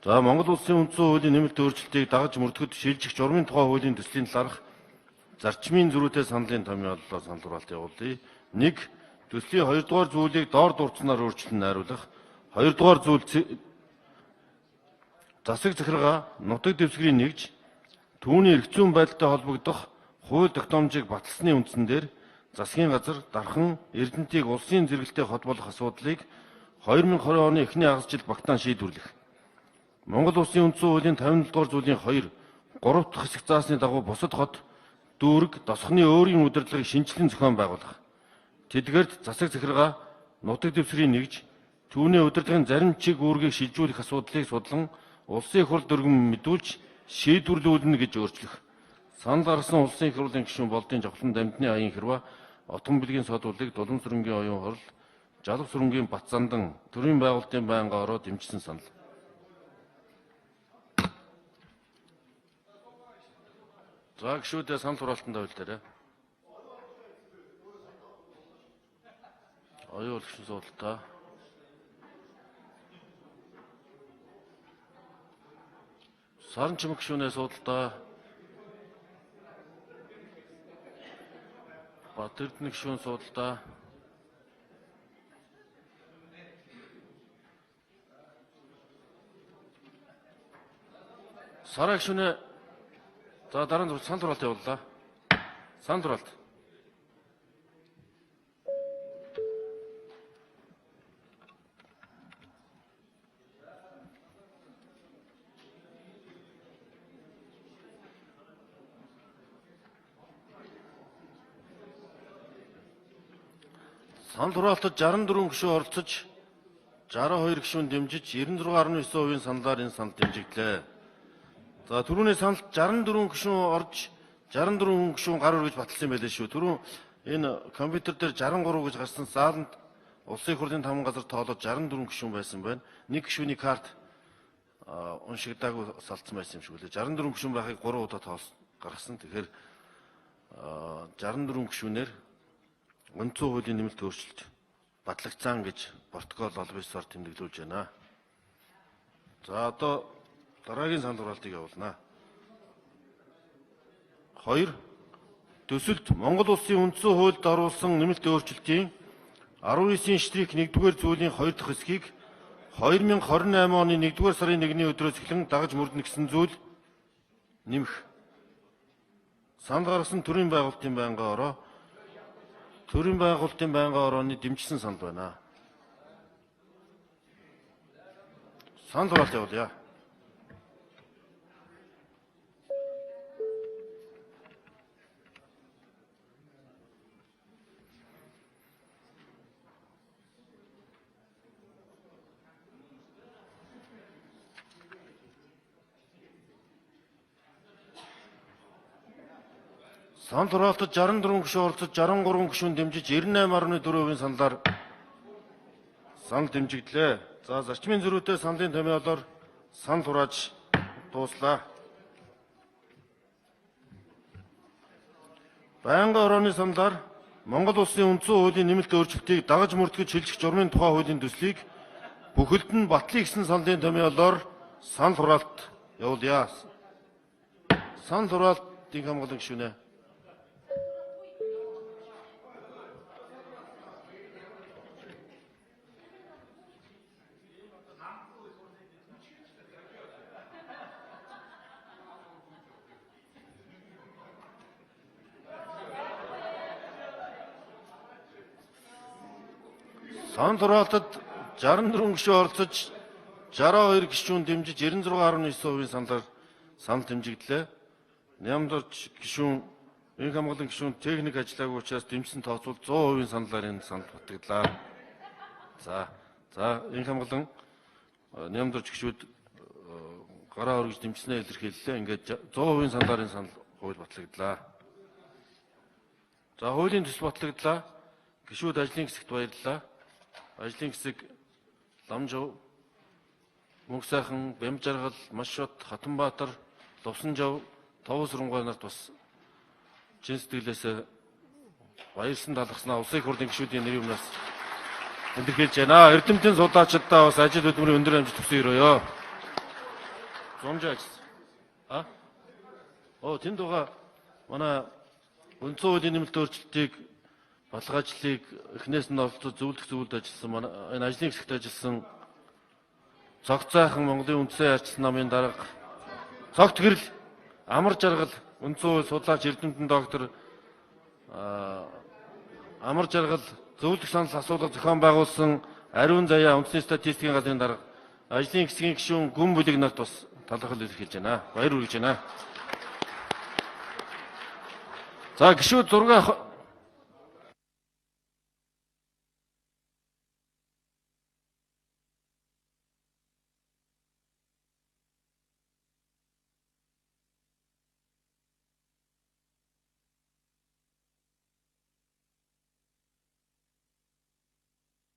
За Монгол Улсын үндсэн хуулийн нэмэлт өөрчлөлтийг дагаж мөрдөхөд шилжих журмын тухай хуулийн төслийн талаарх зарчмын зөрүүтэй саналын томьёоллоор санал хураалт явуулъя. 1. Төслийн 2 дугаар зүйлийг доор дурдсанаар өөрчлөн найруулах. 2 дугаар зүйл засаг захиргаа нутаг дэвсгэрийг нэгж түүний эрх зүйн байдалтай холбогдох хууль тогтоомжийг баталсны үндсэн дээр засгийн газар дархан Эрдэнэтийг улсын зэрэгэлтэй холбоолох асуудлыг 2020 оны эхний хагас жил багтаан шийдвэрлэх. Монгол Улсын үндсэн хуулийн 57 дугаар зүйлийн 2, 3 дахь хэсэг заасны дагуу бусад хот, дүүрэг, досхны өөрийн удирдлагыг шинжилэн зохион байгуулах. Тэдгээрт засаг захиргаа нутаг дэвсгэрийг нэгж түүний удирдлагын зарим чиг үүргийг шилжүүлэх асуудлыг судлан улсын их хурлд өргөн мэдүүлж шийдвэрлүүлнэ гэж өөрчлөх. Санал гаргасан улсын их хурлын гишүүн Болдын Жавхлан Дамжны аян хэрва Отгон билгийн содуулыг Дулан сүрэнгийн оюун хурал, Жалав сүрэнгийн Батзандан төрийн байгуулалтын байнгын ороо дэмжсэн санал. За гишүүдээ санал хураалтанд тавилтаарай. Оюун гишүүн суудалтаа. Саран чимэг гишүүнээ суудалтаа. Бат Эрдэнэ гишүүн суудалтаа. Сараа гишүүнээ за дараа нь санал хураалт явууллаа. Санал хураалт. Санал хураалтад 64 гишүүн оролцож 62 гишүүн дэмжиж 96.9% саналаар энэ санал дэмжигдлээ. За түрүүний саналд 64 гишүүн орж 64 гишүүн гар өргөж баталсан байлээ шүү. Түрүүн энэ компьютер дээр 63 гэж гарсан зааланд улсын их хурлын таман газар тоолоод 64 гишүүн байсан байна. Нэг гишүүний карт уншигдаагүй салцсан байсан юм шиг үлээ. 64 гишүүн байхыг 3 удаа гаргасан. Тэгэхээр 64 гишүүнээр үндсэн хуулийн нэмэлт өөрчлөлт батлагдсан гэж протокол олбын ёсоор тэмдэглүүлж байна. За одоо дараагийн санал хураалтыг явуулнаа. 2. Төсөлд Монгол Улсын үндсэн хуульд оруулсан нэмэлт өөрчлөлтийн 19-ийн штрих 1-р зүйлийн 2 дахь хэсгийг 2028 оны 1-р сарын 1-ний өдрөөс эхлэн дагаж мөрдөнө гэсэн зүйл нэмэх. Санал гаргасан төрийн байгуулалтын байнгын ороо төрийн байгуулалтын байнгын орооны дэмжсэн санал байна. Санал хураалт явуулъя. Санал хураалтад 64 гишүүн оролцож 63 гишүүн дэмжиж 98.4% саналаар санал дэмжигдлээ. За зарчмын зөрүүтэй саналын томьёолоор санал хурааж дууслаа. Байнгын орооны саналаар Монгол Улсын үндсэн хуулийн нэмэлт өөрчлөлтийг дагаж мөрдөхөд шилжих журмын тухай хуулийн төслийг бүхэлд нь батлая гэсэн саналын томьёолоор санал хураалт явуулъя. Санал хураалтын хамгаалан гишүүнээ. Санал хураалтад 64 гишүүн оролцож 62 гишүүн дэмжиж 96.9% саналаар санал дэмжигдлээ. Нямдорч гишүүн энэ хамгаалан гишүүн техник ажиллаагүй учраас дэмжсэн тооцвол 100% саналаар энэ санал батлагдлаа. За энэ хамгаалан нямдорч гишүүд гараа өргөж дэмжснээ илэрхийллээ. Ингээд 100% саналаар энэ санал хууль батлагдлаа. За хуулийн төсөл батлагдлаа. Гишүүд ажлын хэсэгт баярлалаа. Ажлын хэсэг Ламжав, Мөнх сайхан, Бямжаргал, Машот, Хатанбаатар, Лувсанжав, Товс Сурангуй нарт бас чин сэтгэлээс баярсан талархснаа улсын их хурлын гишүүдийн нэрийн өмнөөс илэрхийлж байна. Эрдэмтэн судлаачдаа бас ажил хөдөлмөрийн өндөр амжилт хүсье өрөөё. зунжаа ажилласан. Тэнд байгаа манай үндсэн хуулийн нэмэлт өөрчлөлтийг баталгаа ажлыг эхнээс нь оролцож зөвлөлд ажилласан манай энэ ажлын хэсэгт ажилласан цогц зайхан Монголын үндсэн арчилсан намын дарга цогт гэрэл амар жаргал үндсэн хууль судлаач эрдэмтэн доктор амар жаргал зөвлөх санал асуулга зохион байгуулсан Ариун Заяа үндэсний статистикийн газрын дарга ажлын хэсгийн гишүүн Гүн Бүлэг нарт бас талархал илэрхийлж байна. Баяр хүргэж байна. За гишүүд 6